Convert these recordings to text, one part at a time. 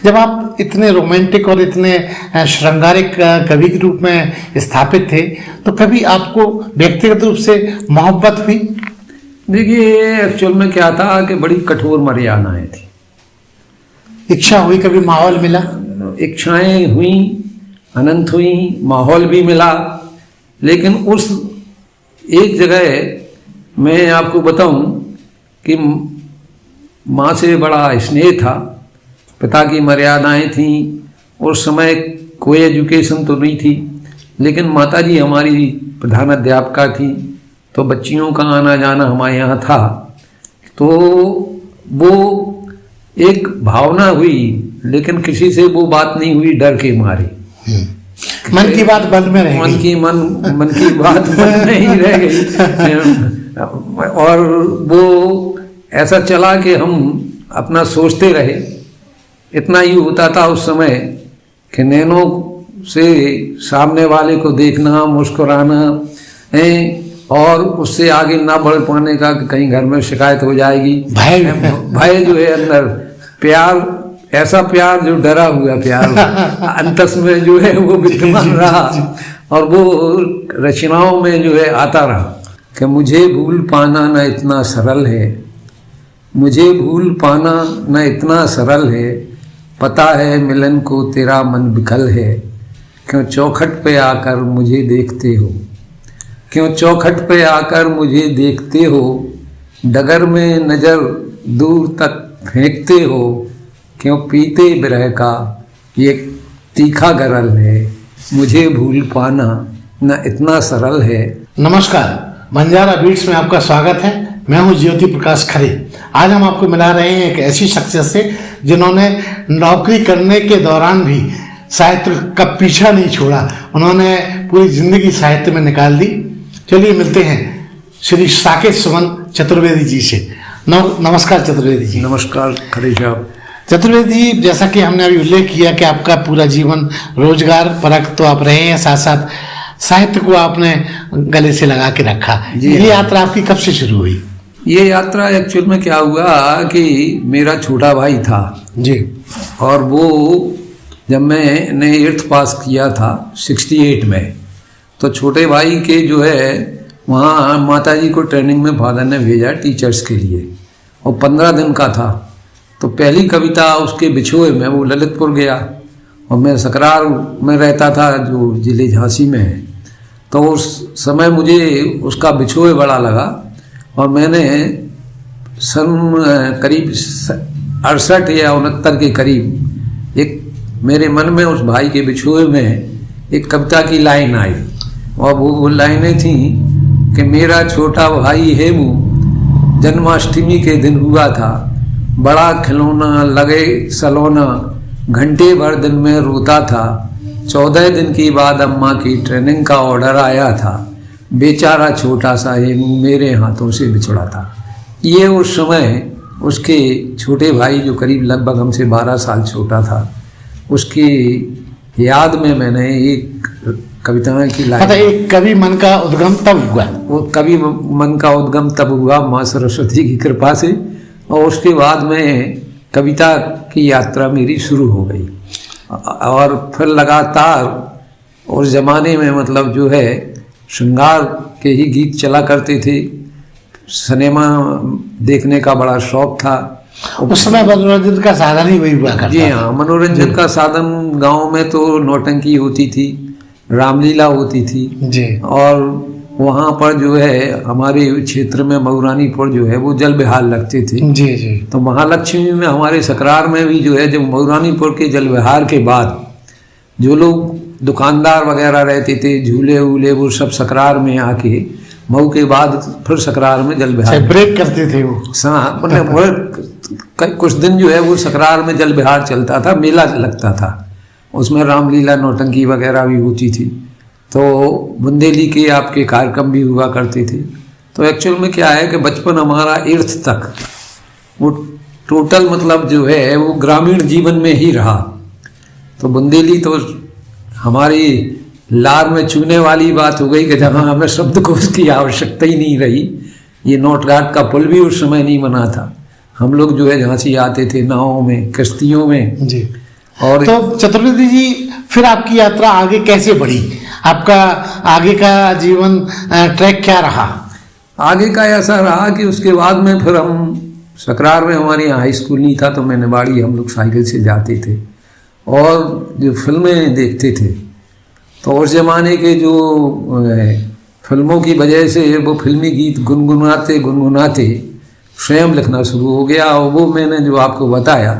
जब आप इतने रोमांटिक और इतने श्रृंगारिक कवि के रूप में स्थापित थे, तो कभी आपको व्यक्तिगत रूप से मोहब्बत हुई? देखिए, एक्चुअल में क्या था कि बड़ी कठोर मर्यादाएं थी। इच्छा हुई, कभी माहौल मिला? इच्छाएं हुई, अनंत हुई, माहौल भी मिला, लेकिन उस एक जगह मैं आपको बताऊं कि माँ से बड़ा स्नेह था, पिता की मर्यादाएं थीं। उस समय कोई एजुकेशन तो नहीं थी, लेकिन माताजी हमारी प्रधान अध्यापिका थी, तो बच्चियों का आना जाना हमारे यहाँ था। तो वो एक भावना हुई, लेकिन किसी से वो बात नहीं हुई, डर के मारे। मन की बात मन में रह गई। मन की बात मन में ही रह गई। और वो ऐसा चला कि हम अपना सोचते रहे। इतना ही होता था उस समय कि नैनों से सामने वाले को देखना, मुस्कुराना है, और उससे आगे ना बढ़ पाने का कि कहीं घर में शिकायत हो जाएगी। भय जो है अंदर, प्यार, ऐसा प्यार जो डरा हुआ प्यार अंतस में जो है वो विद्यमान रहा, और वो रचनाओं में जो है आता रहा कि मुझे भूल पाना न इतना सरल है, मुझे भूल पाना न इतना सरल है, पता है मिलन को तेरा मन विकल है, क्यों चौखट पे आकर मुझे देखते हो, क्यों चौखट पे आकर मुझे देखते हो, डगर में नजर दूर तक फेंकते हो, क्यों पीते बिरह का ये तीखा गरल है, मुझे भूल पाना न इतना सरल है। नमस्कार, बंजारा बीट्स में आपका स्वागत है। मैं हूं ज्योति प्रकाश खरे। आज हम आपको मिला रहे हैं एक ऐसी शख्सियत से जिन्होंने नौकरी करने के दौरान भी साहित्य का पीछा नहीं छोड़ा। उन्होंने पूरी जिंदगी साहित्य में निकाल दी। चलिए मिलते हैं श्री साकेत सुमन चतुर्वेदी जी से। नमस्कार चतुर्वेदी जी। नमस्कार खरे साहब। चतुर्वेदी जी, जैसा कि हमने अभी उल्लेख किया कि आपका पूरा जीवन रोजगार परक तो आप रहे हैं, साथ साथ साहित्य को आपने गले से लगा के रखा। ये यात्रा आपकी कब से शुरू हुई? ये यात्रा एक्चुअल में क्या हुआ कि मेरा छोटा भाई था जी, और वो जब मैंने 8th पास किया था 68 में, तो छोटे भाई के जो है वहाँ माताजी को ट्रेनिंग में फादर ने भेजा टीचर्स के लिए, और 15 दिन का था। तो पहली कविता उसके बिछुए में, वो ललितपुर गया और मैं सकरार में रहता था जो जिले झांसी में है। तो उस समय मुझे उसका बिछुए बड़ा लगा, और मैंने सन करीब 68 या 69 के करीब एक मेरे मन में उस भाई के बिछुए में एक कविता की लाइन आई, और वो लाइनें थी कि मेरा छोटा भाई हेमू जन्माष्टमी के दिन हुआ था, बड़ा खिलौना लगे सलोना, घंटे भर दिन में रोता था, 14 दिन के बाद अम्मा की ट्रेनिंग का ऑर्डर आया था, बेचारा छोटा सा हेमू मेरे हाथों से बिछड़ा था। ये उस समय उसके छोटे भाई जो करीब लगभग हमसे 12 साल छोटा था, उसकी याद में मैंने एक कविताएं की लाइन। एक कवि मन का उद्गम तब हुआ? वो कवि मन का उद्गम तब हुआ माँ सरस्वती की कृपा से, और उसके बाद में कविता की यात्रा मेरी शुरू हो गई। और फिर लगातार उस ज़माने में मतलब जो है श्रृंगार के ही गीत चला करते थे, सिनेमा देखने का बड़ा शौक था। उस समय मनोरंजन का साधन ही वही हुआ करता। जी हाँ, मनोरंजन का साधन गांव में तो नौटंकी होती थी, रामलीला होती थी जी, और वहाँ पर जो है हमारे क्षेत्र में मऊरानीपुर जो है वो जल विहार लगते थे। जी जी। तो महालक्ष्मी में हमारे सकरार में भी जो है, जब मऊरानीपुर के जल विहार के बाद जो लोग दुकानदार वगैरह रहते थे, झूले वूले, वो सब सकरार में आके मऊ के बाद फिर सकरार में जल विहार ब्रेक करते थे वो। कुछ दिन जो है वो सकरार में जल विहार चलता था, मेला लगता था, उसमें रामलीला नौटंकी वगैरह भी होती थी। तो बुंदेली के आपके कार्यक्रम भी हुआ करते थे। तो एक्चुअल में क्या है कि बचपन हमारा 8th तक वो टोटल मतलब जो है वो ग्रामीण जीवन में ही रहा। तो बुंदेली तो हमारी लार में चूने वाली बात हो गई कि जहाँ हमें शब्दकोश की आवश्यकता ही नहीं रही। ये नोटघाट का पुल भी उस समय नहीं बना था। हम लोग जो है झांसी आते थे नावों में, कश्तियों में जी, और तो चतुर्वेदी जी, फिर आपकी यात्रा आगे कैसे बढ़ी? आपका आगे का जीवन ट्रैक क्या रहा? आगे का ऐसा रहा कि उसके बाद में फिर हम सकरार में, हमारे यहाँ हाई स्कूल नहीं था, तो मैं निवाड़ी हम लोग साइकिल से जाते थे और जो फिल्में देखते थे। तो उस जमाने के जो फिल्मों की वजह से वो फिल्मी गीत गुनगुनाते गुनगुनाते स्वयं लिखना शुरू हो गया। और वो मैंने जो आपको बताया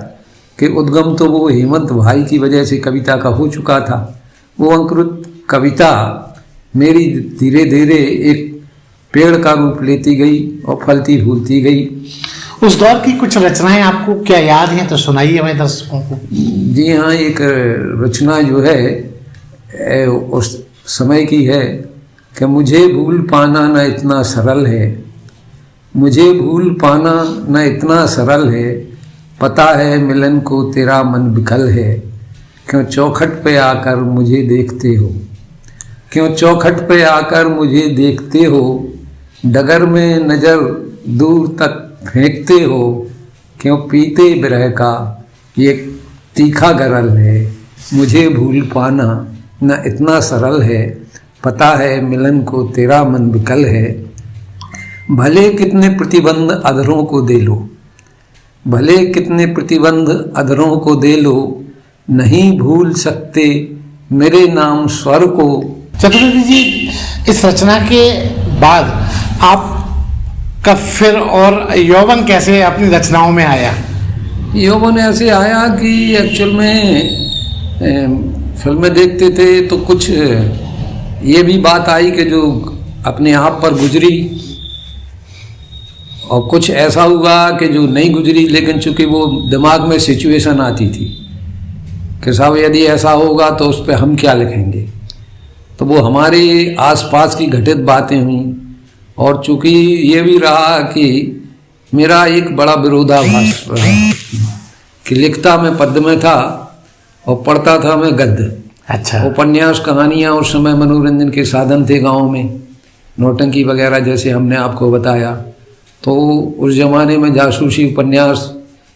कि उद्गम तो वो हेमंत भाई की वजह से कविता का हो चुका था। वो अंकुरित कविता मेरी धीरे धीरे एक पेड़ का रूप लेती गई और फलती फूलती गई। उस दौर की कुछ रचनाएं आपको क्या याद हैं तो सुनाइए हमें दर्शकों को। जी हाँ, एक रचना जो है उस समय की है कि मुझे भूल पाना न इतना सरल है, मुझे भूल पाना न इतना सरल है, पता है मिलन को तेरा मन विकल है, क्यों चौखट पे आकर मुझे देखते हो, क्यों चौखट पे आकर मुझे देखते हो, डगर में नज़र दूर तक फेंकते हो, क्यों पीते बिरह का ये तीखा गरल है, मुझे भूल पाना न इतना सरल है, पता है मिलन को तेरा मन विकल है, भले कितने प्रतिबंध अधरों को दे लो, भले कितने प्रतिबंध अधरों को दे लो, नहीं भूल सकते मेरे नाम स्वर को। चतुर्वेदी जी, इस रचना के बाद आप का फिर और यौवन कैसे अपनी रचनाओं में आया? यौवन ऐसे आया कि एक्चुअल में फिल्में देखते थे तो कुछ ये भी बात आई कि जो अपने आप पर गुजरी, और कुछ ऐसा हुआ कि जो नहीं गुजरी, लेकिन चूंकि वो दिमाग में सिचुएशन आती थी कि साहब यदि ऐसा होगा तो उस पर हम क्या लिखेंगे, तो वो हमारे आसपास की घटित बातें हुई। और चूंकि ये भी रहा कि मेरा एक बड़ा विरोधाभास रहा कि लिखता मैं पद्य में था और पढ़ता था मैं गद्य। अच्छा। उपन्यास कहानियाँ उस समय मनोरंजन के साधन थे गांव में, नौटंकी वगैरह जैसे हमने आपको बताया। तो उस जमाने में जासूसी उपन्यास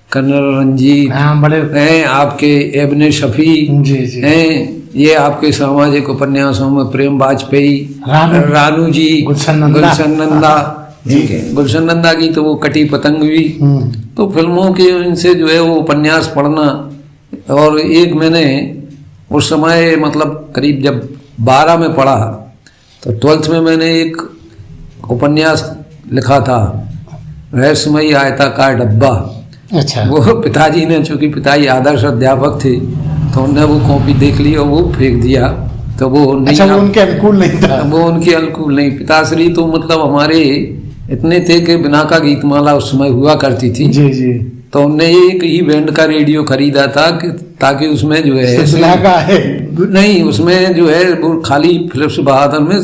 कर्नल रंजीत बड़े हैं, आपके एबने शफी जी। हैं, ये आपके सामाजिक उपन्यासों में प्रेम वाजपेयी, रानू जी, गुलशन नंदा, गुलशन नंदा की तो वो कटी पतंग भी। तो फिल्मों के इनसे जो है वो उपन्यास पढ़ना। और एक मैंने उस समय मतलब करीब जब 12 में पढ़ा तो 12th में मैंने एक उपन्यास लिखा था, रहस्यमयी आयताकार डब्बा। अच्छा। वो पिताजी ने, चूंकि पिताजी आदर्श अध्यापक थे, तो उन्होंने वो कॉपी देख ली और वो फेंक दिया। तो वो नहीं, अच्छा, वो उनके अनुकूल नहीं था। वो उनके अनुकूल नहीं। पिताश्री तो मतलब हमारे इतने थे कि बिना का गीतमाला उस समय हुआ करती थी। जी। तो उनने एक ही बैंड का रेडियो खरीदा था कि ताकि उसमें जो है नहीं, उसमें जो है वो खाली फिलिप्स बहादुर में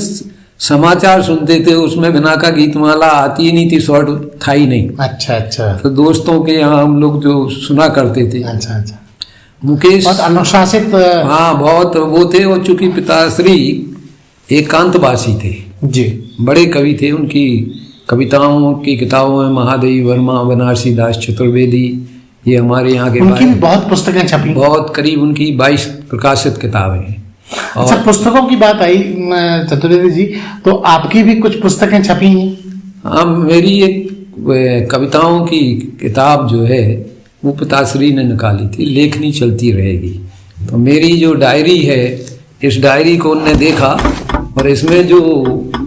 समाचार सुनते थे, उसमें बिना का गीतमाला आती ही नहीं थी, शॉर्ट था ही नहीं। अच्छा। तो दोस्तों के यहाँ हम लोग जो सुना करते थे। अच्छा। मुकेश बहुत अनुशासित। हाँ, बहुत वो थे। और चूंकि पिताश्री एकांतवासी थे जी, बड़े कवि थे। उनकी कविताओं की किताबों में महादेवी वर्मा, बनारसी दास चतुर्वेदी, ये हमारे यहाँ के उनकी भी बहुत पुस्तकें छपी, बहुत करीब उनकी 22 प्रकाशित किताबें हैं। अच्छा, पुस्तकों की बात आई चतुर्वेदी जी, तो आपकी भी कुछ पुस्तकें छपी हैं? हाँ, मेरी एक कविताओं की किताब जो है वो पिताश्री ने निकाली थी, लेखनी चलती रहेगी। तो मेरी जो डायरी है, इस डायरी को उनने देखा और इसमें जो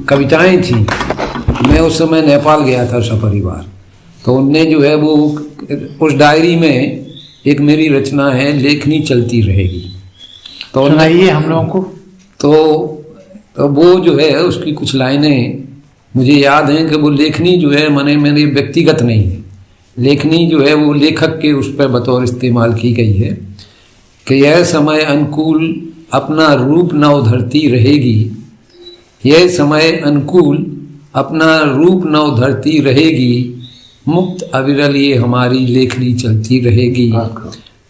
कविताएं थी, मैं उस समय नेपाल गया था सपरिवार, तो उनने जो है वो उस डायरी में एक मेरी रचना है, लेखनी चलती रहेगी। तो सुनाइए हम लोगों को। तो वो जो है उसकी कुछ लाइनें मुझे याद हैं कि वो लेखनी जो है माने मेरी व्यक्तिगत नहीं है, लेखनी जो है वो लेखक के उस पर बतौर इस्तेमाल की गई है कि यह समय अनुकूल अपना रूप न उधरती रहेगी, यह समय अनुकूल अपना रूप न उधरती रहेगी, मुक्त अविरल ये हमारी लेखनी चलती रहेगी।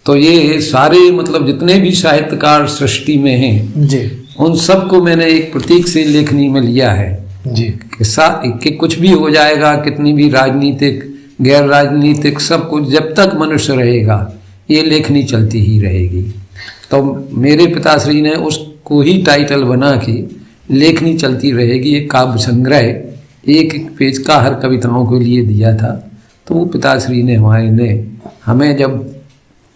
तो ये सारे मतलब जितने भी साहित्यकार सृष्टि में हैं जी, उन सबको मैंने एक प्रतीक से लेखनी में लिया है जी, कि कुछ भी हो जाएगा, कितनी भी राजनीतिक गैर राजनीतिक सब कुछ, जब तक मनुष्य रहेगा ये लेखनी चलती ही रहेगी। तो मेरे पिताश्री ने उसको ही टाइटल बना के लेखनी चलती रहेगी एक काव्य संग्रह एक एक पेज का हर कविताओं के लिए दिया था। तो वो पिताश्री ने हमें जब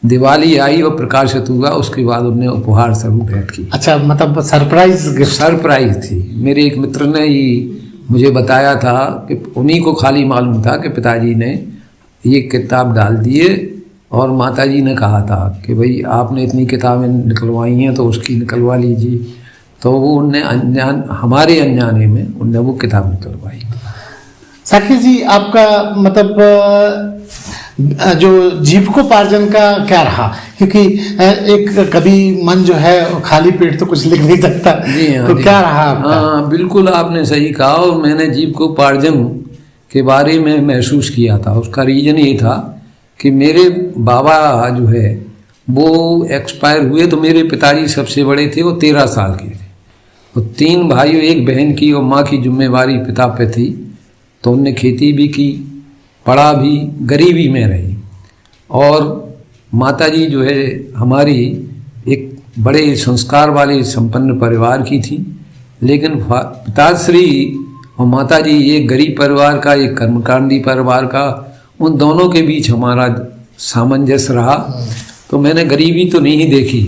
दिवाली आई और प्रकाशित हुआ उसके बाद उन्हें उपहार स्वरूप भेंट की। अच्छा, मतलब सरप्राइज गिफ्ट? सरप्राइज थी। मेरे एक मित्र ने ही मुझे बताया था कि उन्हीं को खाली मालूम था कि पिताजी ने ये किताब डाल दिए और माताजी ने कहा था कि भाई आपने इतनी किताबें निकलवाई हैं तो उसकी निकलवा लीजिए। तो वो उनने हमारे अनजाने में उनने वो किताब निकलवाई। साकी जी, आपका मतलब जो जीविकोपार्जन का क्या रहा? क्योंकि एक कभी मन जो है खाली पेट तो कुछ लिख नहीं सकता। तो क्या रहा आपका? हाँ, बिल्कुल आपने सही कहा। और मैंने जीविकोपार्जन के बारे में महसूस किया था। उसका रीजन ये था कि मेरे बाबा जो है वो एक्सपायर हुए तो मेरे पिताजी सबसे बड़े थे, वो 13 साल के थे। तो 3 भाइयों एक बहन की और माँ की जिम्मेवारी पिता पे थी। तो उनने खेती भी की, पढ़ा भी, गरीबी में रही। और माताजी जो है हमारी एक बड़े संस्कार वाले संपन्न परिवार की थी, लेकिन पिताश्री और माताजी एक गरीब परिवार का, एक कर्मकांडी परिवार का, उन दोनों के बीच हमारा सामंजस्य रहा। तो मैंने गरीबी तो नहीं देखी,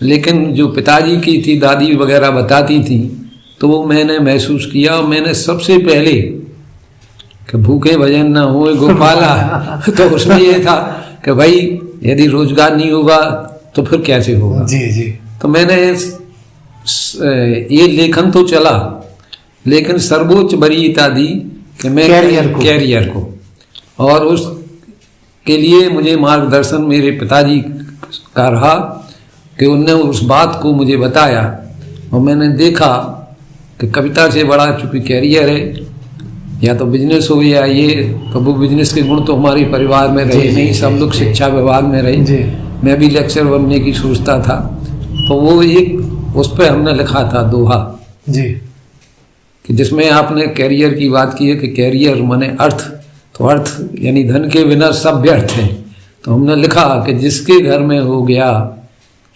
लेकिन जो पिताजी की थी, दादी वगैरह बताती थी, तो वो मैंने महसूस किया। और मैंने सबसे पहले कि भूखे भजन न होए गोपाला तो उसमें ये था कि भाई यदि रोजगार नहीं होगा तो फिर कैसे होगा। जी जी। तो मैंने ये लेखन तो चला, लेकिन सर्वोच्च वरीयता दी कि मैं कैरियर को और उसके लिए मुझे मार्गदर्शन मेरे पिताजी का रहा कि उनने उस बात को मुझे बताया। और मैंने देखा कि कविता से बड़ा चूंकि कैरियर है, या तो बिजनेस हो या ये, तो वो बिजनेस के गुण तो हमारे परिवार में रहे नहीं। सब लोग शिक्षा विभाग में रहे, मैं भी लेक्चर बनने की सोचता था। तो वो एक उस पर हमने लिखा था दोहा जी, कि जिसमें आपने कैरियर की बात की है कि कैरियर माने अर्थ। तो अर्थ यानी धन के बिना सब व्यर्थ है। तो हमने लिखा कि जिसके घर में हो गया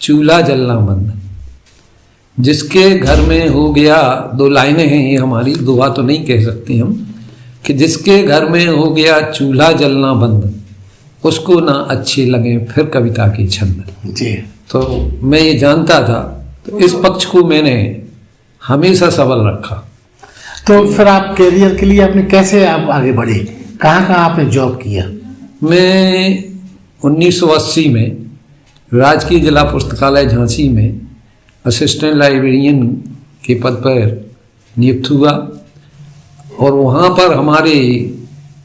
चूल्हा जलना बंद, जिसके घर में हो गया, 2 लाइनें हैं ये हमारी, दोहा तो नहीं कह सकते हम, कि जिसके घर में हो गया चूल्हा जलना बंद, उसको ना अच्छे लगे फिर कविता के छंद। जी। तो मैं ये जानता था, तो इस पक्ष को मैंने हमेशा सबल रखा। तो फिर आप कैरियर के लिए आपने कैसे आप आगे बढ़े? कहाँ आपने जॉब किया? मैं 1980 में राजकीय जिला पुस्तकालय झांसी में असिस्टेंट लाइब्रेरियन के पद पर नियुक्त हुआ। और वहाँ पर हमारे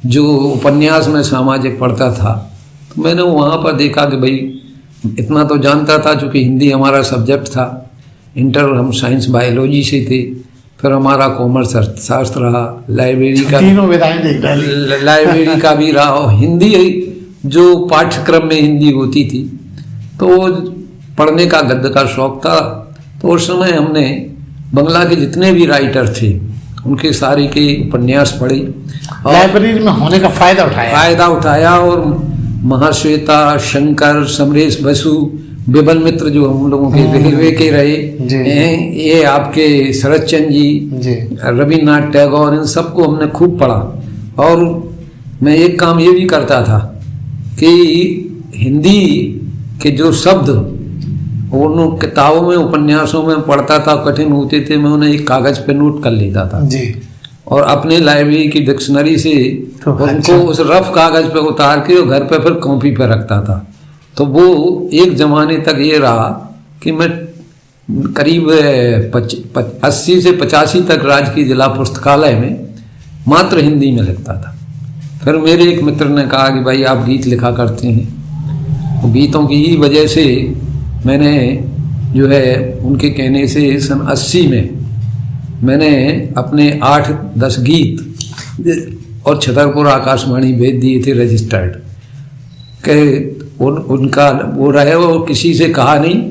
जो उपन्यास में सामाजिक पढ़ता था, तो मैंने वहाँ पर देखा कि भाई इतना तो जानता था, चूँकि हिंदी हमारा सब्जेक्ट था, इंटर हम साइंस बायोलॉजी से थे, फिर हमारा कॉमर्स अर्थशास्त्र रहा, लाइब्रेरी का, तीनों विधाएं देख रहे, लाइब्रेरी का भी रहा, और हिंदी जो पाठ्यक्रम में हिंदी होती थी तो पढ़ने का गद्य का शौक था। तो उस समय हमने बंगला के जितने भी राइटर थे उनके सारे के उपन्यास पढ़े, लाइब्रेरी में होने का फायदा उठाया। और महाश्वेता, शंकर, समरेश बसु, बिबल मित्र जो हम लोगों के रेलवे के रहे, ये आपके शरद चंद्र जी, रविन्द्रनाथ टैगोर, इन सबको हमने खूब पढ़ा। और मैं एक काम ये भी करता था कि हिंदी के जो शब्द उन किताबों में, उपन्यासों में पढ़ता था, कठिन होते थे, मैं उन्हें एक कागज पे नोट कर लेता था जी। और अपने लाइब्रेरी की डिक्शनरी से तो उनको उस रफ कागज पे उतार के और घर पे फिर कॉपी पे रखता था। तो वो एक जमाने तक ये रहा कि मैं करीब 80 से 85 तक राजकीय जिला पुस्तकालय में मात्र हिंदी में लिखता था। फिर मेरे एक मित्र ने कहा कि भाई आप गीत लिखा करते हैं। गीतों की ही वजह से मैंने जो है उनके कहने से सन 80 में मैंने अपने 8-10 गीत और छतरपुर आकाशवाणी भेज दिए थे रजिस्टर्ड के उनका वो रहे, वो किसी से कहा नहीं।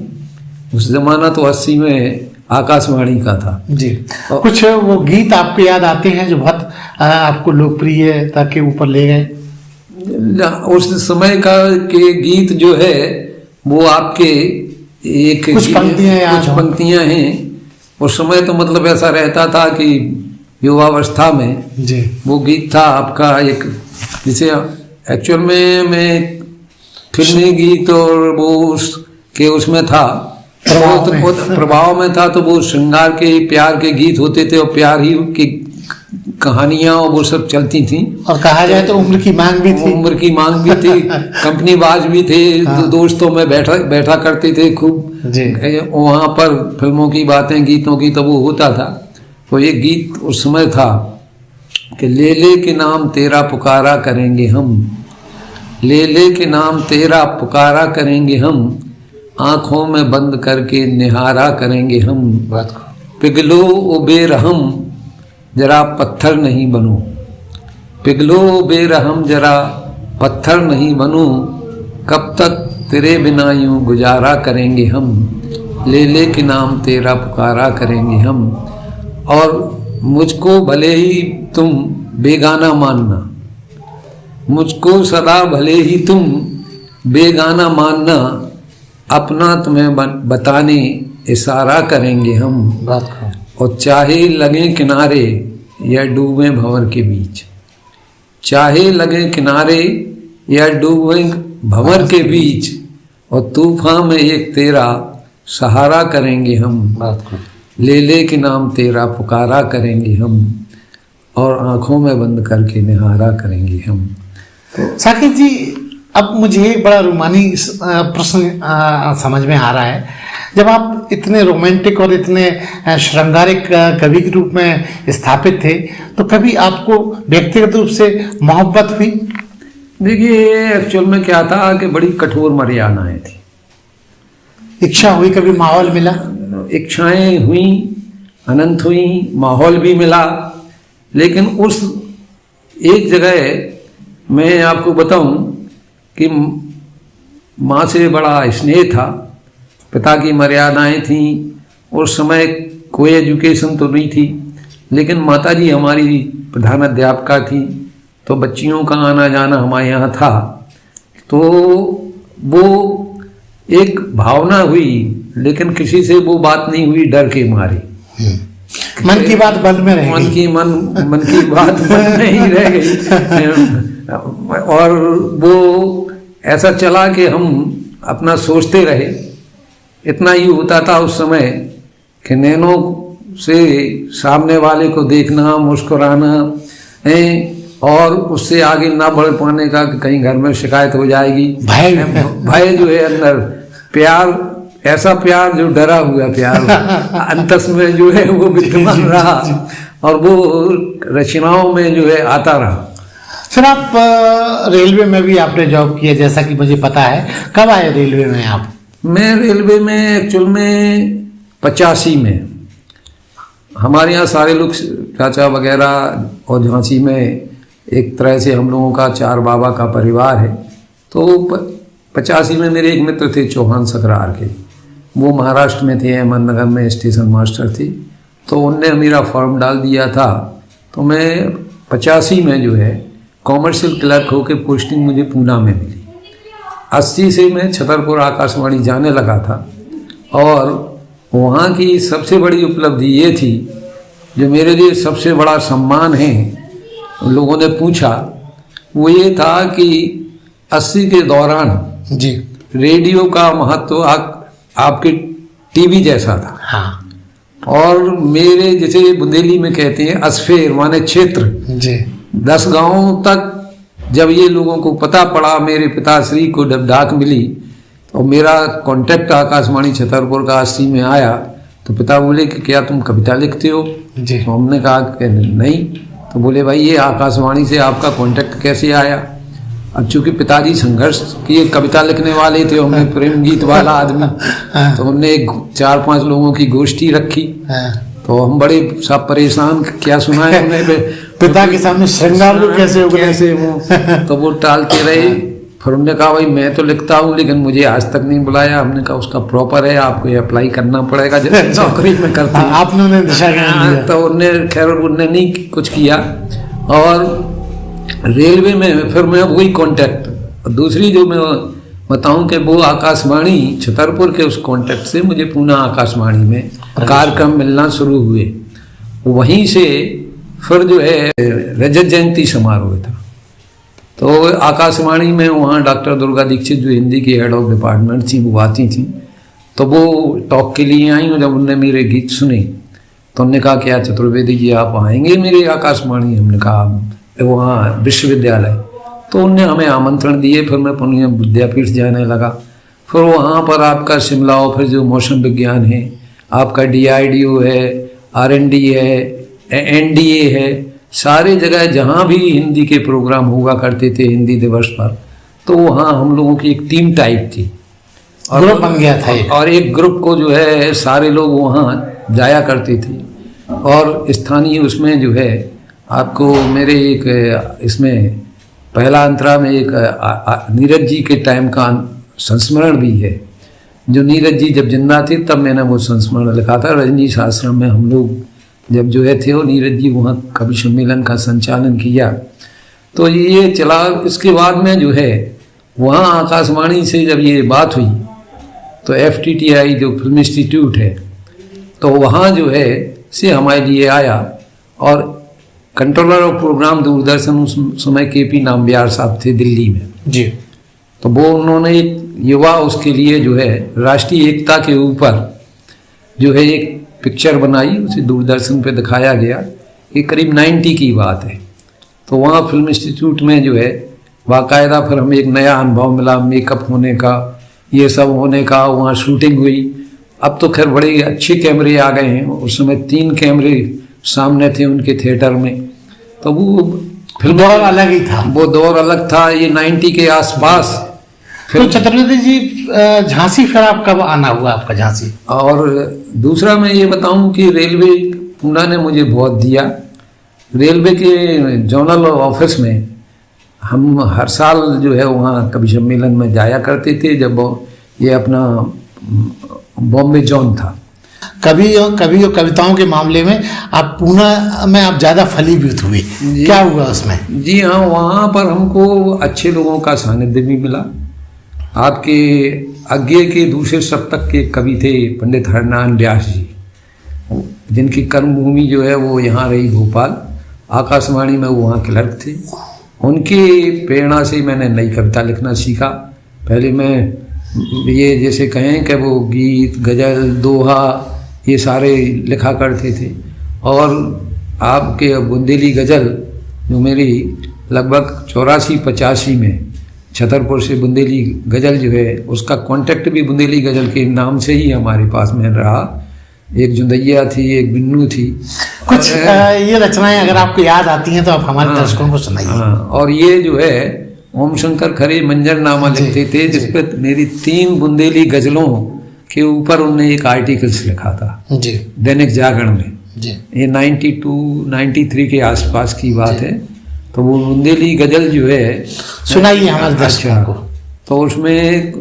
उस जमाना तो 80 में आकाशवाणी का था जी। कुछ वो गीत आपको याद आते हैं जो बहुत आपको लोकप्रियता के ऊपर ले गए? उस समय का के गीत जो है वो आपके एक कुछ पंक्तियां हैं। उस समय तो मतलब ऐसा रहता था कि युवावस्था में जी वो गीत था आपका एक, जिसे एक्चुअल में मैं फिल्मी गीत और वो के उसमें था प्रभाव में था, तो वो श्रृंगार के प्यार के गीत होते थे और प्यार ही की कहानियां और वो सब चलती थी। और कहा जाए तो उम्र की मांग भी थी, उम्र की मांग भी थी, कंपनी बाज भी थे। हाँ। दोस्तों में बैठा करते थे खूब वहां पर फिल्मों की बातें गीतों की तो वो होता था। तो ये गीत उस समय था कि ले ले के नाम तेरा पुकारा करेंगे हम, ले ले के नाम तेरा पुकारा करेंगे हम, आंखों में बंद करके निहारा करेंगे हम, पिघलो ओ बेरहम जरा पत्थर नहीं बनो, पिघलो बेरहम जरा पत्थर नहीं बनो, कब तक तेरे बिना यूं गुजारा करेंगे हम, ले ले के नाम तेरा पुकारा करेंगे हम। और मुझको भले ही तुम बेगाना मानना, मुझको सदा भले ही तुम बेगाना मानना, अपना तुम्हें बताने इशारा करेंगे हम, और चाहे लगे किनारे या डूबे भंवर के बीच, चाहे लगे किनारे या डूबे भंवर के बीच, और तूफान में एक तेरा सहारा करेंगे हम, ले ले के नाम तेरा पुकारा करेंगे हम, और आंखों में बंद करके निहारा करेंगे हम। साकेत जी, अब मुझे एक बड़ा रूमानी प्रश्न समझ में आ रहा है। जब आप इतने रोमांटिक और इतने श्रृंगारिक कवि के रूप में स्थापित थे, तो कभी आपको व्यक्तिगत रूप से मोहब्बत हुई? देखिए, एक्चुअल में क्या था कि बड़ी कठोर मर्यादाएं थी। इच्छा हुई, कभी माहौल मिला? इच्छाएं हुई, अनंत हुई, माहौल भी मिला। लेकिन उस एक जगह मैं आपको बताऊं कि माँ से बड़ा स्नेह था, पिता की मर्यादाएं थीं। उस समय कोई एजुकेशन तो नहीं थी, लेकिन माताजी हमारी प्रधान अध्यापिका थी, तो बच्चियों का आना जाना हमारे यहाँ था। तो वो एक भावना हुई, लेकिन किसी से वो बात नहीं हुई डर के मारे। मन की बात मन में रह गई। मन की बात मन में ही रह गई। और वो ऐसा चला कि हम अपना सोचते रहे। इतना ही होता था उस समय कि नैनों से सामने वाले को देखना, मुस्कुराना है, और उससे आगे ना बढ़ पाने का कि कहीं घर में शिकायत हो जाएगी। भय जो है अंदर, प्यार ऐसा प्यार जो डरा हुआ प्यार अंतस में जो है वो विद्यमान रहा, और वो रचनाओं में जो है आता रहा। फिर आप रेलवे में भी आपने जॉब किया, जैसा कि मुझे पता है। कब आए रेलवे में आप? मैं रेलवे में एक्चुअल में 85 में, हमारे यहाँ सारे लोग चाचा वगैरह, और झांसी में एक तरह से हम लोगों का चार बाबा का परिवार है। तो 85 में मेरे एक मित्र थे चौहान सकरार के, वो महाराष्ट्र में थे, अहमदनगर में स्टेशन मास्टर थे। तो उनने मेरा फॉर्म डाल दिया था। तो मैं 85 में जो है कॉमर्शियल क्लर्क होकर पोस्टिंग मुझे पूना में मिली। 80 से मैं छतरपुर आकाशवाणी जाने लगा था, और वहाँ की सबसे बड़ी उपलब्धि ये थी, जो मेरे लिए सबसे बड़ा सम्मान है, लोगों ने पूछा, वो ये था कि 80 के दौरान जी रेडियो का महत्व आपके टीवी जैसा था। हाँ। और मेरे जैसे बुंदेली में कहते हैं अस्फेर माने क्षेत्र जी, 10 गांवों तक जब ये लोगों को पता पड़ा, मेरे पिताश्री को जब डाक मिली और मेरा कांटेक्ट आकाशवाणी छतरपुर का 80 में आया, तो पिता बोले कि क्या तुम कविता लिखते हो? जी। तो हमने कहा कि नहीं। तो बोले भाई ये आकाशवाणी से आपका कांटेक्ट कैसे आया? अब चूंकि पिताजी संघर्ष किए कविता लिखने वाले थे, हमने प्रेम गीत वाला आदमी, तो हमने 4-5 लोगों की गोष्ठी रखी। तो हम बड़े सब परेशान, क्या सुनाए उन्हें पिता के सामने श्रृंगार को कैसे वो तो वो टालते रहे। फिर उन्होंने कहा भाई मैं तो लिखता हूँ, लेकिन मुझे आज तक नहीं बुलाया। हमने कहा उसका प्रॉपर है, आपको ये अप्लाई करना पड़ेगा जैसे नौकरी में करते हैं। आपने दिशा तो उन्होंने खैर उन्होंने नहीं कुछ किया। और रेलवे में फिर मैं वही कांटेक्ट, दूसरी जो मैं बताऊं कि वो आकाशवाणी छतरपुर के उस कांटेक्ट से मुझे पूना आकाशवाणी में कार्यक्रम मिलना शुरू हुए। वहीं से फिर जो है रजत जयंती समारोह था, तो आकाशवाणी में वहाँ डॉक्टर दुर्गा दीक्षित जो हिंदी की हेड ऑफ डिपार्टमेंट थी वो आती थी, तो वो टॉक के लिए आई। जब उनने मेरे गीत सुने तो उन्होंने कहा क्या चतुर्वेदी जी आप आएंगे मेरे आकाशवाणी? हमने कहा वहाँ विश्वविद्यालय, तो उनने हमें आमंत्रण दिए। फिर मैं पूर्णिया विद्यापीठ जाने लगा। फिर वहाँ पर आपका शिमला ऑफिस जो मौसम विज्ञान है, आपका DRDO है, R&D है, NDA है, सारे जगह जहाँ भी हिंदी के प्रोग्राम हुआ करते थे हिंदी दिवस पर, तो वहाँ हम लोगों की एक टीम टाइप थी और ग्रुप बन गया था और एक ग्रुप को जो है सारे लोग वहाँ जाया करते थे। और स्थानीय उसमें जो है आपको मेरे एक इसमें पहला अंतरा में एक नीरज जी के टाइम का संस्मरण भी है, जो नीरज जी जब जिंदा थे तब मैंने वो संस्मरण लिखा था। रजनीश आश्रम में हम लोग जब जो है थे वो नीरज जी वहाँ कवि सम्मेलन का संचालन किया, तो ये चला। इसके बाद में जो है वहाँ आकाशवाणी से जब ये बात हुई तो FTTI जो फिल्म इंस्टीट्यूट है, तो वहाँ जो है से हमारे लिए आया और कंट्रोलर ऑफ प्रोग्राम दूरदर्शन उस समय KP नाम्बियार साहब थे दिल्ली में जी। तो वो उन्होंने एक युवा उसके लिए जो है राष्ट्रीय एकता के ऊपर जो है एक पिक्चर बनाई, उसे दूरदर्शन पे दिखाया गया। ये करीब 90 की बात है। तो वहाँ फिल्म इंस्टीट्यूट में जो है बाकायदा फिर हमें एक नया अनुभव मिला, मेकअप होने का, ये सब होने का। वहाँ शूटिंग हुई। अब तो खैर बड़े अच्छे कैमरे आ गए हैं, उस समय 3 कैमरे सामने थे उनके थिएटर में। तो वो फिल्म दौर अलग ही था, वो दौर अलग था, ये 90 के आसपास। तो छत्रपति जी झांसी फिर आप कब आना हुआ आपका झांसी? और दूसरा मैं ये बताऊं कि रेलवे पूना ने मुझे बहुत दिया। रेलवे के जोनल ऑफिस में हम हर साल जो है वहाँ कवि सम्मेलन में जाया करते थे, जब ये अपना बॉम्बे जोन था। कवि और कविताओं के मामले में आप पूना में आप ज़्यादा फलीभूत हुए, क्या हुआ उसमें? जी हाँ, वहाँ पर हमको अच्छे लोगों का सानिध्य भी मिला। आपके आगे के दूसरे शतक के कवि थे पंडित हरनारायण व्यास जी, जिनकी कर्मभूमि जो है वो यहाँ रही भोपाल। आकाशवाणी में वो वहाँ क्लर्क थे। उनकी प्रेरणा से मैंने नई कविता लिखना सीखा। पहले मैं ये जैसे कहें कि वो गीत, गज़ल, दोहा ये सारे लिखा करते थे। और आपके बुंदेली गज़ल जो मेरी लगभग 84-85 में छतरपुर से बुंदेली गज़ल जो है उसका कांटेक्ट भी बुंदेली गज़ल के नाम से ही हमारे पास में रहा। एक जुदैया थी, एक बिन्नू थी। कुछ ये रचनाएं अगर आपको याद आती हैं तो आप हमारे दर्शकों को सुनाइए। हाँ, और ये जो है ओम शंकर खरे मंजरनामा लिखते थे, जिसपे मेरी 3 बुंदेली गज़लों के ऊपर उन्होंने एक आर्टिकल्स लिखा था जी, दैनिक जागरण में जी। ये 92-93 के आसपास की बात है। तो वो बुंदेली गज़ल जो है सुनाइए हमारे दर्शकों को। तो उसमें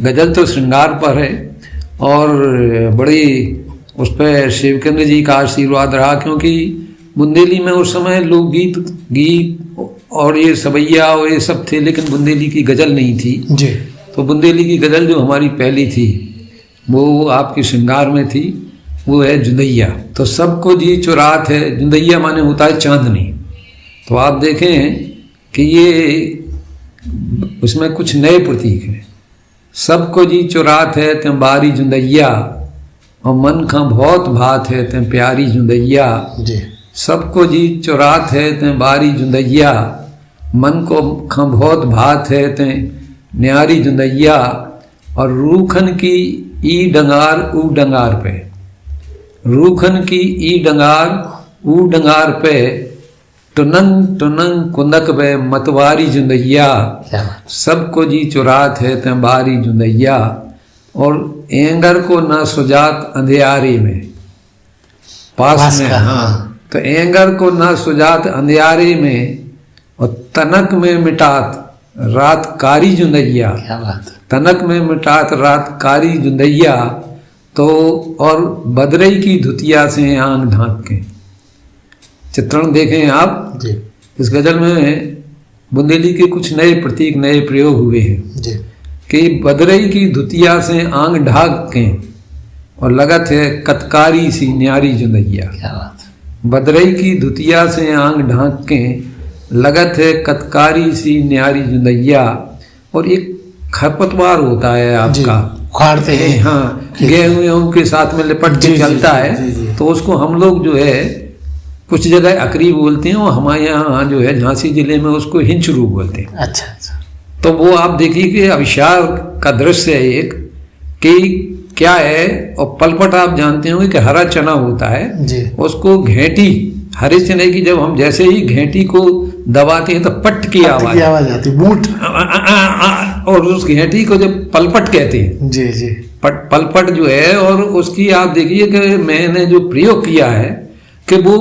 गज़ल तो श्रृंगार पर है और बड़ी उस पर शिवकेंद्र जी का आशीर्वाद रहा, क्योंकि बुंदेली में उस समय लोकगीत और ये सबैया और ये सब थे, लेकिन बुंदेली की गज़ल नहीं थी जी। तो बुंदेली की गज़ल जो हमारी पहली थी वो आपकी श्रृंगार में थी, वो है जुदैया। तो सबको जी चुरात है, जुदैया माने होता है चांदनी। तो आप देखें कि ये उसमें कुछ नए प्रतीक हैं। सबको जी चुरात है ते बारी जुदैया, और मन का बहुत भात है ते प्यारी जुदैया। जी। सबको जी चुरात है ते बारी जुदैया, मन को खा बहुत भात है ते न्यारी जुदैया। और रूखन की ई डंगार ऊ डंगार पे, रूखन की ई डंगार ऊ डंगार पे, टुनंग टुनंग कुंदक बे मतवारी जुदैया। सबको जी चुरात है ते बारी जुदैया। और एंगर को ना सुजात अंधियारे में, पास में। हाँ, तो एंगर को ना सुजात अंधियारे में, और तनक में मिटात रात कारी जुदैया। क्या बात है। तनक में मिटात रात कारी जुदैया। तो और बदरई की धुतिया से आंख ढांक के चित्रण देखें आप जी। इस गजल में बुंदेली के कुछ नए प्रतीक, नए प्रयोग हुए हैं जी। कि बदरई की धुतिया से आंग ढाक के और लगत है कतकारी सी न्यारी जुंदैया। क्या बात है। बदरई की धुतिया से आंग ढाक के लगत है कतकारी सी न्यारी जुंदैया। और एक खरपतवार होता है आपका, उखाड़ते हैं। हाँ, गेहूं के साथ में लिपट के चलता है, तो उसको हम लोग जो है कुछ जगह अकरी बोलते हैं और हमारे यहाँ जो है झांसी जिले में उसको हिंचरू बोलते हैं। अच्छा अच्छा। तो वो आप देखिए कि अभिशार का दृश्य है एक, कि क्या है। और पलपट आप जानते होंगे कि हरा चना होता है जी। उसको घेंटी, हरे चने की जब हम जैसे ही घेंटी को दबाते हैं तो पट की आवाज आती, बूट। और उस घेंटी को जब पलपट कहते हैं। जी जी। पलपट जो है, और उसकी आप देखिए कि मैंने जो प्रयोग किया है कि वो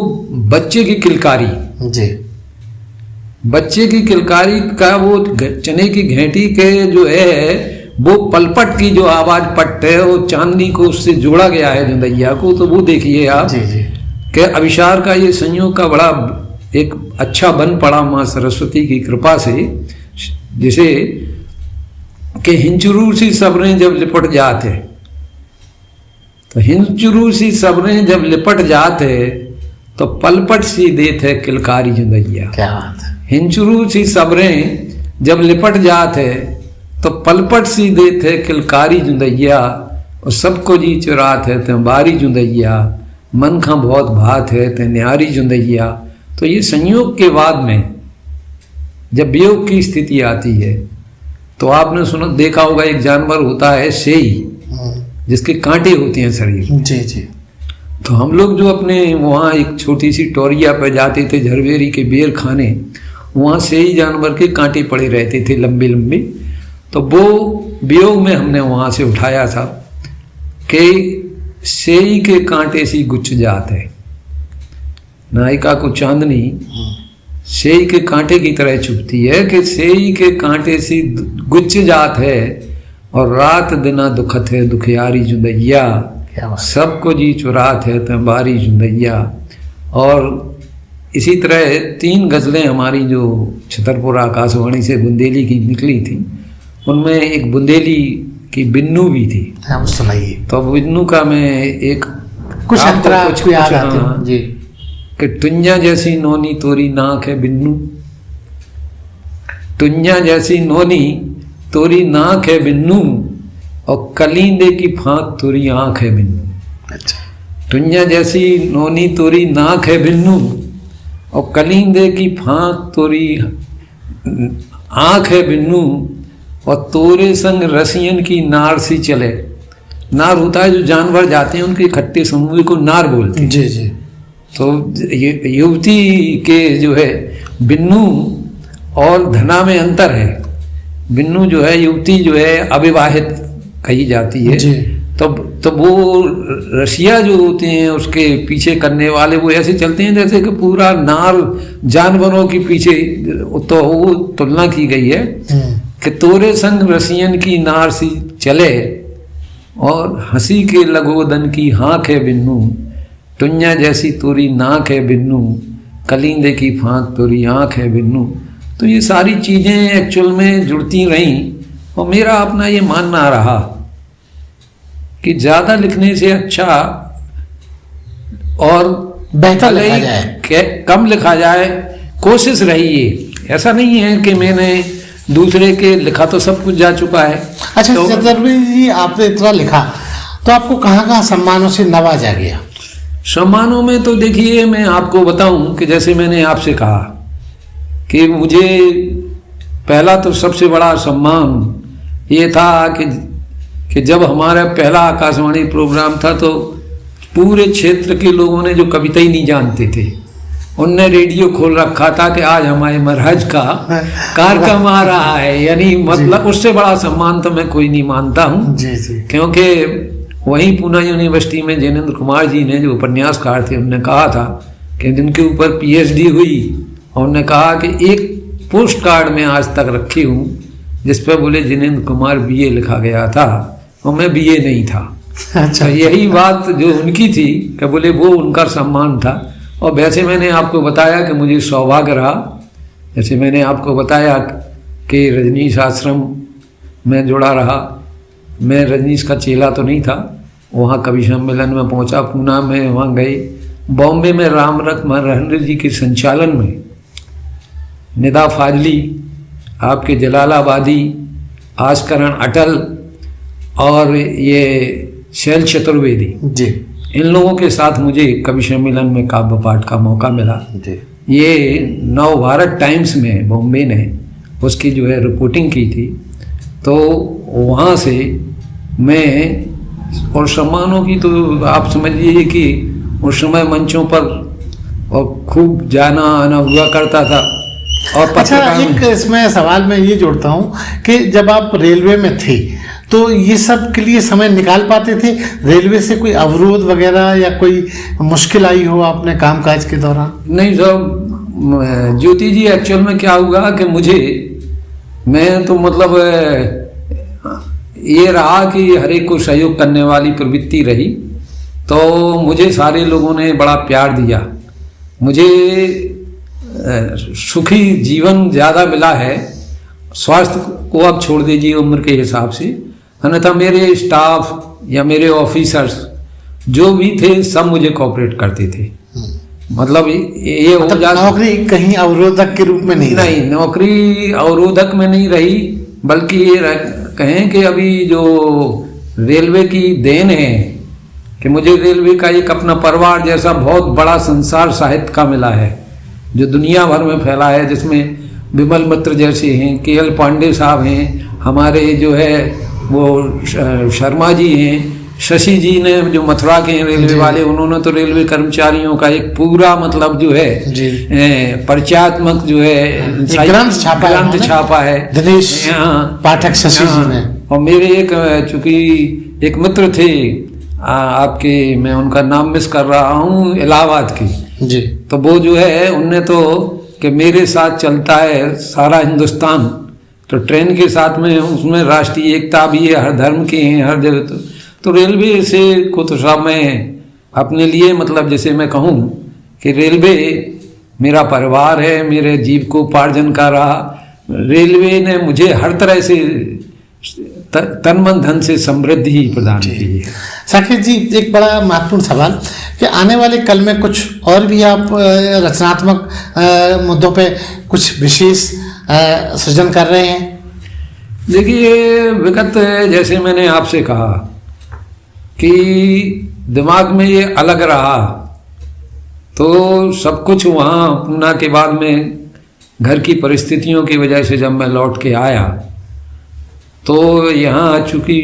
बच्चे की किलकारी, जी, बच्चे की किलकारी का वो चने की घेंटी के जो है वो पलपट की जो आवाज पट है, वो चांदनी को उससे जोड़ा गया है जुंदैया को। तो वो देखिए आप जी जी। कि अभिशार का ये संयोग का बड़ा एक अच्छा बन पड़ा माँ सरस्वती की कृपा से, जिसे कि हिंचरू सी सबरें जब लिपट जाते, तो हिंचरू सी सबरें जब लिपट जाते तो पलपट सी देत है किलकारी जुंदैया। क्या बात है। हिंचरू सी सबरें जब लिपट जाते तो पलपट सी देत है किलकारी जुंदैया। और सबको जी चुरात है ते बारी जुंदैया, मन का बहुत भात है ते न्यारी जुंदैया। तो ये संयोग के बाद में जब वियोग की स्थिति आती है तो आपने सुना देखा होगा, एक जानवर होता है सेई, जिसके कांटे होते हैं शरीर। जी जी। तो हम लोग जो अपने वहाँ एक छोटी सी टोरिया पर जाते थे झरवेरी के बेर खाने, वहाँ सेई जानवर के कांटे पड़े रहते थे लंबे लंबे। तो वो वियोग में हमने वहाँ से उठाया था कि सेई के कांटे सी गुच्छ जात है, नायिका को चांदनी सेई के कांटे की तरह चुभती है कि सेई के कांटे सी गुच्छ जात है और रात दिना दुखत है दुखियारी जुंदैया। सबको जी चुरात है तंबारी जुंदैया। और इसी तरह 3 गजलें हमारी जो छतरपुर आकाशवाणी से बुंदेली की निकली थी, उनमें एक बुंदेली की बिन्नू भी थी। हम सुनाइए। तो बिन्नू का मैं एक कुछ अंतरा कुछ याद आते हैं। जी। कि टुंजा जैसी नोनी तोरी नाक है बिन्नू, टुंजा जैसी नोनी तोरी नाक है बिन्नू, और कलींदे की फांक तोरी आंख है बिन्नू। अच्छा। टुंजा जैसी नोनी तोरी नाक है बिन्नू, और कलींदे की फांक तोरी आंख है बिन्नू, और तोरे संग रसियन की नार सी चले। नार होता है जो जानवर जाते हैं उनके इकट्ठे समूह को नार बोलते हैं। जी जी। तो युवती के जो है बिन्नू और धना में अंतर है। बिन्नू जो है युवती जो है अविवाहित कही जाती है। जी। तो वो रसिया जो होते हैं उसके पीछे करने वाले वो ऐसे चलते हैं जैसे कि पूरा नार जानवरों के पीछे। तो वो तुलना की गई है कि तोरे संग रसियन की नार सी चले और हंसी के लगोदन की हाँख है बिन्नू, टुन्या जैसी तोरी नाक है बिन्नू, कलिंदे की फांक तोरी आँख है बिन्नू। तो ये सारी चीज़ें एक्चुअल में जुड़ती रहीं और मेरा अपना ये मानना रहा कि ज़्यादा लिखने से अच्छा और बेहतर लिखा जाए, कम लिखा जाए, कोशिश रही है। ऐसा नहीं है कि मैंने दूसरे के लिखा तो सब कुछ जा चुका है। अच्छा तो चतुर्वेदी जी, आपने इतना लिखा तो आपको कहाँ कहाँ सम्मानों से नवाजा गया? सम्मानों में तो देखिए मैं आपको बताऊं कि जैसे मैंने आपसे कहा कि मुझे पहला तो सबसे बड़ा सम्मान ये था कि जब हमारा पहला आकाशवाणी प्रोग्राम था तो पूरे क्षेत्र के लोगों ने जो कविता ही नहीं जानते थे उनने रेडियो खोल रखा था कि आज हमारे महाराज का कार्यक्रम आ रहा है। यानी मतलब उससे बड़ा सम्मान तो मैं कोई नहीं मानता हूँ। जी जी। क्योंकि वहीं पूना यूनिवर्सिटी में जैनेन्द्र कुमार जी ने जो उपन्यासकार थे उन्होंने कहा था कि जिनके ऊपर पीएचडी हुई और उन्होंने कहा कि एक पोस्ट कार्ड में आज तक रखी हूँ जिस पर बोले जैनेन्द्र कुमार बीए लिखा गया था और मैं बीए नहीं था। अच्छा। तो यही बात जो उनकी थी कि बोले वो उनका सम्मान था। और वैसे मैंने आपको बताया कि मुझे सौभाग्य रहा जैसे मैंने आपको बताया कि रजनीश आश्रम में जुड़ा रहा। मैं रजनीश का चेला तो नहीं था, वहाँ कवि सम्मेलन में पहुँचा, पूना में वहाँ गए। बॉम्बे में राम मनोहर जी के संचालन में निदा फाजली, आपके जलालाबादी, आस्करण अटल और ये शैल चतुर्वेदी जी, इन लोगों के साथ मुझे कवि सम्मेलन में काव्य पाठ का मौका मिला। जी, ये नव भारत टाइम्स में बॉम्बे ने उसकी जो है रिपोर्टिंग की थी। तो वहाँ से मैं, और सम्मानों की तो आप समझ लीजिए कि उस समय मंचों पर और खूब जाना आना हुआ करता था। और अच्छा, एक इसमें सवाल मैं ये जोड़ता हूँ कि जब आप रेलवे में थे तो ये सब के लिए समय निकाल पाते थे? रेलवे से कोई अवरोध वगैरह या कोई मुश्किल आई हो आपने कामकाज के दौरान? नहीं साहब, ज्योति जी एक्चुअल में क्या हुआ कि मैं तो मतलब ये रहा कि हर एक को सहयोग करने वाली प्रवृत्ति रही, तो मुझे सारे लोगों ने बड़ा प्यार दिया। मुझे सुखी जीवन ज़्यादा मिला है। स्वास्थ्य को आप छोड़ दीजिए उम्र के हिसाब से, अन्यथा मेरे स्टाफ या मेरे ऑफिसर्स जो भी थे सब मुझे कोऑपरेट करते थे। मतलब ये हो जाता, नौकरी कहीं अवरोधक के रूप में नहीं नौकरी अवरोधक में नहीं रही, बल्कि ये कहें कि अभी जो रेलवे की देन है कि मुझे रेलवे का एक अपना परिवार जैसा बहुत बड़ा संसार साहित्य का मिला है, जो दुनिया भर में फैला है, जिसमें विमल मित्र जैसे हैं, केएल पांडे साहब हैं, हमारे जो है वो शर्मा जी हैं, शशि जी ने जो मथुरा के हैं रेलवे वाले, उन्होंने तो रेलवे कर्मचारियों का एक पूरा मतलब जो है परिचयात्मक जो है ग्रंथ छापा है दिनेश पाठक शशि जी ने। और मेरे एक चूंकि एक मित्र थे आपके, मैं उनका नाम मिस कर रहा हूँ, इलाहाबाद की जी, तो वो जो है उनने तो कि मेरे साथ चलता है सारा हिंदुस्तान, तो ट्रेन के साथ में उसमें राष्ट्रीय एकता भी है, हर धर्म के हैं, हर जगह। तो रेलवे से को तो साहब मैं अपने लिए मतलब जैसे मैं कहूँ कि रेलवे मेरा परिवार है, मेरे जीविकोपार्जन का रहा। रेलवे ने मुझे हर तरह से तन मन धन से समृद्धि प्रदान की है। साकेत जी, एक बड़ा महत्वपूर्ण सवाल कि आने वाले कल में कुछ और भी आप रचनात्मक मुद्दों पे कुछ विशेष सृजन कर रहे हैं? देखिए, विगत जैसे मैंने आपसे कहा कि दिमाग में ये अलग रहा, तो सब कुछ वहाँ पूना के बाद में घर की परिस्थितियों की वजह से जब मैं लौट के आया तो यहाँ चूँकि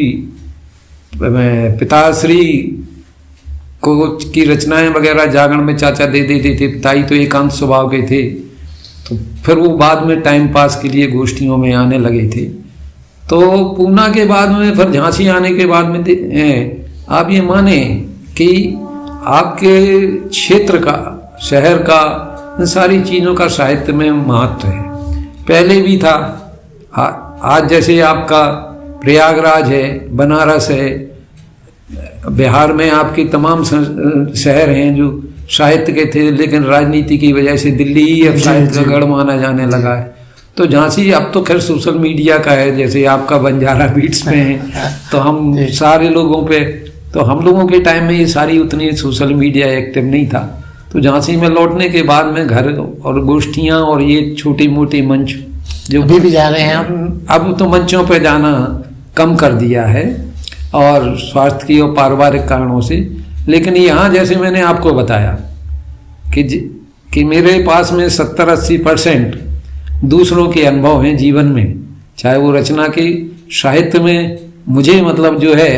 पिताश्री को की रचनाएं वगैरह जागरण में चाचा दे देते थे, पिताई तो एकांत स्वभाव के थे, तो फिर वो बाद में टाइम पास के लिए गोष्ठियों में आने लगे थे। तो पूना के बाद में फिर झांसी आने के बाद में आप ये माने कि आपके क्षेत्र का, शहर का, इन सारी चीज़ों का साहित्य में महत्व है। पहले भी था, आज जैसे आपका प्रयागराज है, बनारस है, बिहार में आपके तमाम शहर हैं जो साहित्य के थे, लेकिन राजनीति की वजह से दिल्ली ही अब साहित्य का गढ़ माना जाने लगा है। तो झांसी अब तो खैर सोशल मीडिया का है, जैसे आपका बंजारा बीट्स में है, तो हम सारे लोगों पे, तो हम लोगों के टाइम में ये सारी उतनी सोशल मीडिया एक्टिव नहीं था। तो झांसी में लौटने के बाद में घर और गोष्ठियाँ और ये छोटी मोटी मंच जो भी जा रहे हैं, अब तो मंचों पे जाना कम कर दिया है और स्वास्थ्य की और पारिवारिक कारणों से। लेकिन यहाँ जैसे मैंने आपको बताया कि मेरे पास में 70-80% दूसरों के अनुभव हैं जीवन में, चाहे वो रचना के साहित्य में। मुझे मतलब जो है,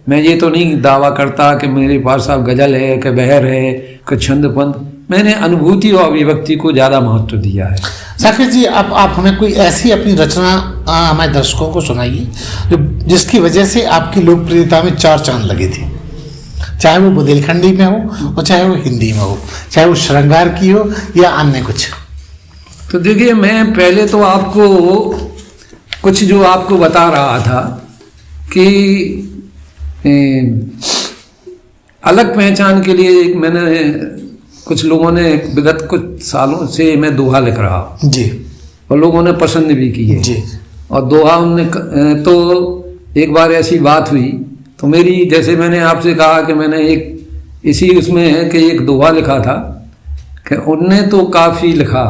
मैं ये तो नहीं दावा करता कि मेरे पास अब गजल है, कि बहर है, कि छंदपंथ। मैंने अनुभूति और अभिव्यक्ति को ज़्यादा महत्व दिया है। साकेत जी, आप हमें कोई ऐसी अपनी रचना हमारे दर्शकों को सुनाइए जो जिसकी वजह से आपकी लोकप्रियता में चार चांद लगे थे, चाहे वो बुंदेलखंडी में हो और चाहे वो हिंदी में हो, चाहे वो श्रृंगार की हो या अन्य कुछ। तो देखिए, मैं पहले तो आपको कुछ जो आपको बता रहा था कि अलग पहचान के लिए एक मैंने, कुछ लोगों ने विगत कुछ सालों से मैं दोहा लिख रहा हूँ जी, और लोगों ने पसंद भी की है। जी। और दोहा उनने तो एक बार ऐसी बात हुई, तो मेरी, जैसे मैंने आपसे कहा कि मैंने एक इसी उसमें है कि एक दोहा लिखा था कि उनने तो काफ़ी लिखा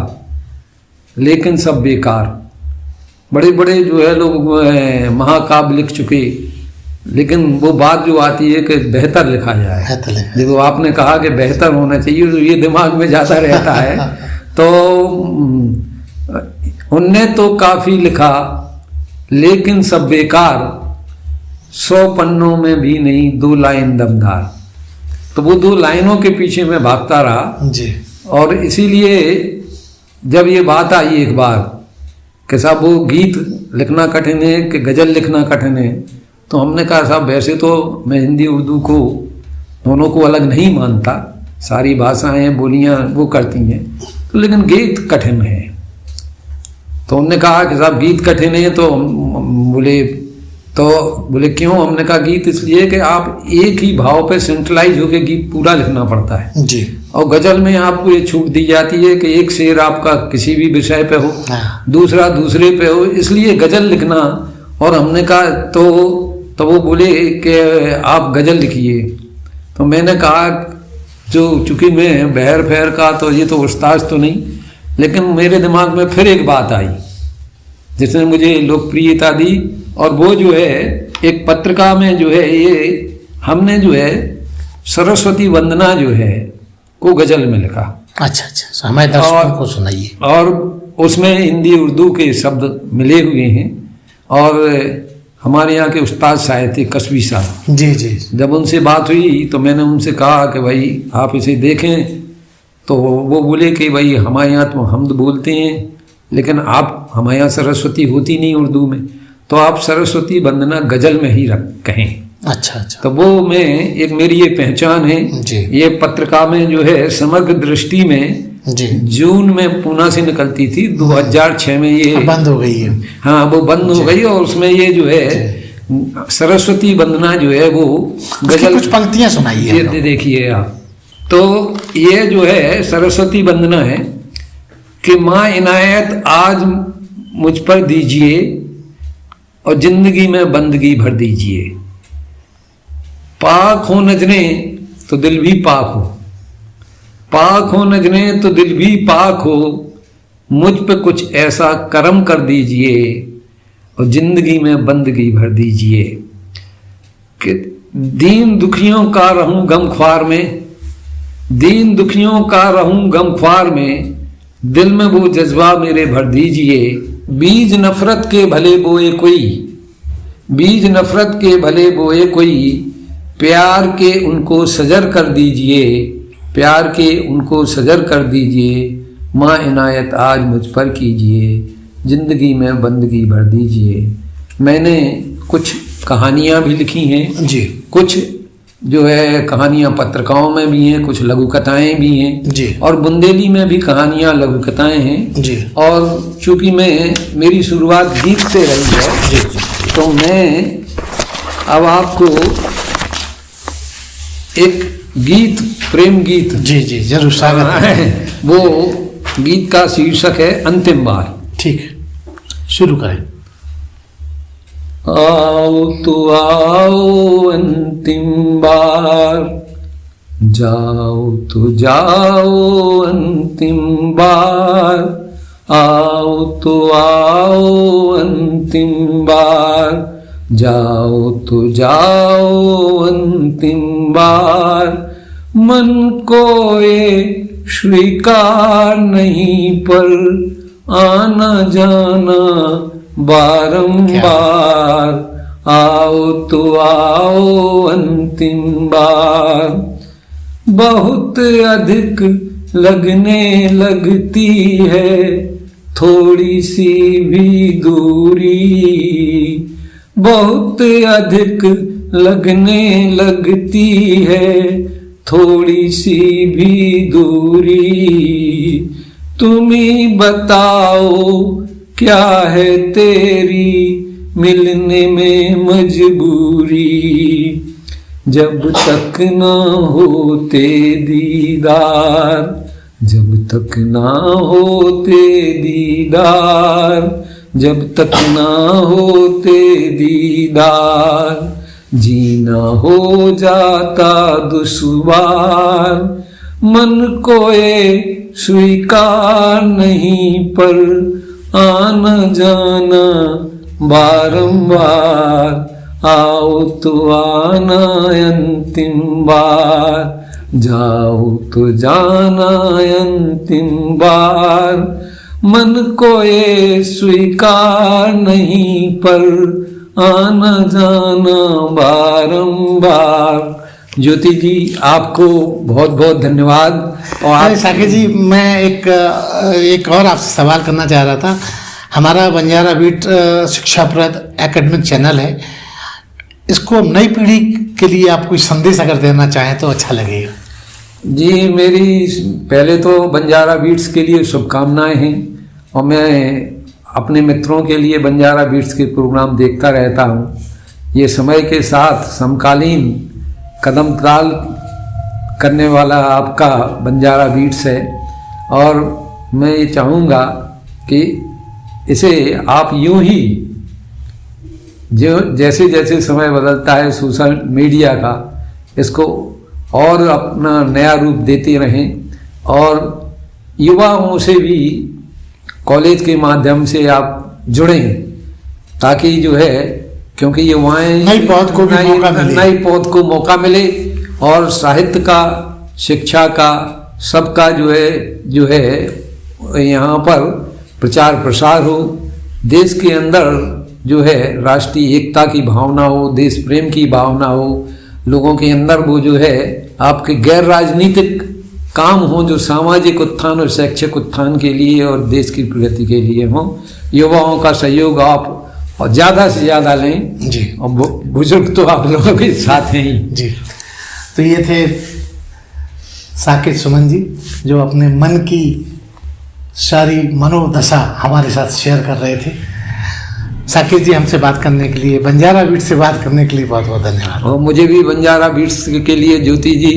लेकिन सब बेकार। बड़े बड़े जो है लोग महाकाव्य लिख चुके, लेकिन वो बात जो आती है कि बेहतर लिखा जाए। देखो आपने कहा कि बेहतर होना चाहिए, तो ये दिमाग में ज़्यादा रहता है। तो उनने तो काफ़ी लिखा लेकिन सब बेकार, 100 पन्नों में भी नहीं 2 लाइन दमदार। तो वो 2 लाइनों के पीछे मैं भागता रहा जी। और इसीलिए जब ये बात आई एक बार कि साहब वो गीत लिखना कठिन है कि गज़ल लिखना कठिन है, तो हमने कहा साहब वैसे तो मैं हिंदी उर्दू को दोनों को अलग नहीं मानता, सारी भाषाएं बोलियां वो करती हैं, तो लेकिन गीत कठिन है। तो हमने कहा कि साहब गीत कठिन है, तो बोले क्यों? हमने कहा गीत इसलिए कि आप एक ही भाव पे सेंट्रलाइज होकर गीत पूरा लिखना पड़ता है जी। और गजल में आपको ये छूट दी जाती है कि एक शेर आपका किसी भी विषय पे हो, दूसरा दूसरे पे हो, इसलिए गजल लिखना। और हमने कहा तो वो बोले कि आप गजल लिखिए। तो मैंने कहा चूंकि मैं बहर फहर का तो ये तो उस्ताद तो नहीं, लेकिन मेरे दिमाग में फिर एक बात आई जिसने मुझे लोकप्रियता दी, और वो जो है एक पत्रिका में जो है ये हमने जो है सरस्वती वंदना जो है को गजल में लिखा। अच्छा, हमारे दर्शकों को सुनाइए। और उसमें हिंदी उर्दू के शब्द मिले हुए हैं, और हमारे यहाँ के उस्ताद साहित्यिक कस्बी साहब, जी जी, जब उनसे बात हुई तो मैंने उनसे कहा कि भाई आप इसे देखें। तो वो बोले कि भाई हमारे यहाँ तो हमद बोलते हैं, लेकिन आप हमारे यहाँ सरस्वती होती नहीं उर्दू में, तो आप सरस्वती वंदना गजल में ही कहें। अच्छा। तो वो मैं एक मेरी ये पहचान है जी। ये पत्रिका में जो है समग्र दृष्टि में जी, जून में पूना से निकलती थी, 2006 में ये बंद हो गई है। हाँ, वो बंद हो गई, और उसमें ये जो है सरस्वती वंदना जो है वो गजल, कुछ पंक्तियां सुनाइए। ये देखिए आप, तो ये जो है सरस्वती वंदना है कि माँ इनायत आज मुझ पर दीजिए और जिंदगी में बंदगी भर दीजिए। पाक हो नजरें तो दिल भी पाक हो, पाक हो नजरें तो दिल भी पाक हो, मुझ पे कुछ ऐसा करम कर दीजिए और जिंदगी में बंदगी भर दीजिए कि दीन दुखियों का रहूं गमख्वार में, दीन दुखियों का रहूं गमख्वार में, दिल में वो जज्बा मेरे भर दीजिए। बीज नफरत के भले बोए कोई, बीज नफरत के भले बोए कोई, प्यार के उनको सजर कर दीजिए, प्यार के उनको सजर कर दीजिए। माँ इनायत आज मुझ पर कीजिए, जिंदगी में बंदगी भर दीजिए। मैंने कुछ कहानियाँ भी लिखी हैं जी, कुछ जो है कहानियाँ पत्रिकाओं में भी हैं, कुछ लघु कथाएं भी हैं जी, और बुंदेली में भी कहानियाँ लघु कथाएं हैं जी। और चूंकि मेरी शुरुआत गीत से रही है जी, तो मैं अब आपको एक गीत, प्रेम गीत, जी जी, जरूर स्वागत है। वो गीत का शीर्षक है अंतिम बार। ठीक, शुरू करें। आओ तो आओ अंतिम बार, जाओ तो जाओ अंतिम बार, आओ तो आओ अंतिम बार, जाओ तो जाओ अंतिम बार। मन को ये स्वीकार नहीं पर आना जाना बारंबार, आओ तो आओ अंतिम बार। बहुत अधिक लगने लगती है थोड़ी सी भी दूरी, बहुत अधिक लगने लगती है थोड़ी सी भी दूरी। तुम ही बताओ क्या है तेरी मिलने में मजबूरी, जब तक न होते दीदार, जब तक ना होते दीदार, जब तक ना होते दीदार, जीना हो जाता दुश्वार। मन को ये स्वीकार नहीं पर आना जाना बारंबार, आओ तो आना अंतिम बार, जाओ तो जाना अंतिम बार। मन को ये स्वीकार नहीं पर आना जाना बारंबार। ज्योति जी, आपको बहुत बहुत धन्यवाद। और अरे साकेत जी, मैं एक और आपसे सवाल करना चाह रहा था। हमारा बंजारा बीट शिक्षाप्रद एकेडमिक चैनल है, इसको नई पीढ़ी के लिए आप कोई संदेश अगर देना चाहें तो अच्छा लगेगा। जी, मेरी पहले तो बंजारा बीट्स के लिए शुभकामनाएं हैं, और मैं अपने मित्रों के लिए बंजारा बीट्स के प्रोग्राम देखता रहता हूँ। ये समय के साथ समकालीन कदम ताल करने वाला आपका बंजारा बीट्स है, और मैं ये चाहूँगा कि इसे आप यूं ही जो जैसे जैसे समय बदलता है सोशल मीडिया का, इसको और अपना नया रूप देते रहें, और युवाओं से भी कॉलेज के माध्यम से आप जुड़ें, ताकि जो है, क्योंकि युवाएं नई पौध को भी मौका मिले, नई पौध को मौका मिले, और साहित्य का, शिक्षा का, सबका जो है यहाँ पर प्रचार प्रसार हो। देश के अंदर जो है राष्ट्रीय एकता की भावना हो, देश प्रेम की भावना हो, लोगों के अंदर वो जो है आपके गैर राजनीतिक काम हो, जो सामाजिक उत्थान और शैक्षिक उत्थान के लिए और देश की प्रगति के लिए हो। युवाओं का सहयोग आप और ज़्यादा से ज़्यादा लें जी, और बुजुर्ग तो आप लोगों के साथ हैं ही जी। तो ये थे साकेत सुमन जी, जो अपने मन की सारी मनोदशा हमारे साथ शेयर कर रहे थे। साकेत जी, हमसे बात करने के लिए, बंजारा बीट से बात करने के लिए बहुत बहुत धन्यवाद। और मुझे भी बंजारा बीट्स के लिए ज्योति जी,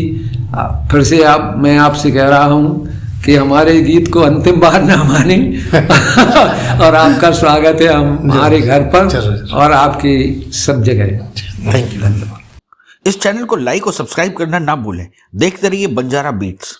फिर से मैं आपसे कह रहा हूँ कि हमारे गीत को अंतिम बार ना माने और आपका स्वागत है हमारे घर पर और आपकी सब जगह। थैंक यू, धन्यवाद। इस चैनल को लाइक और सब्सक्राइब करना ना भूलें। देखते रहिए बंजारा बीट्स।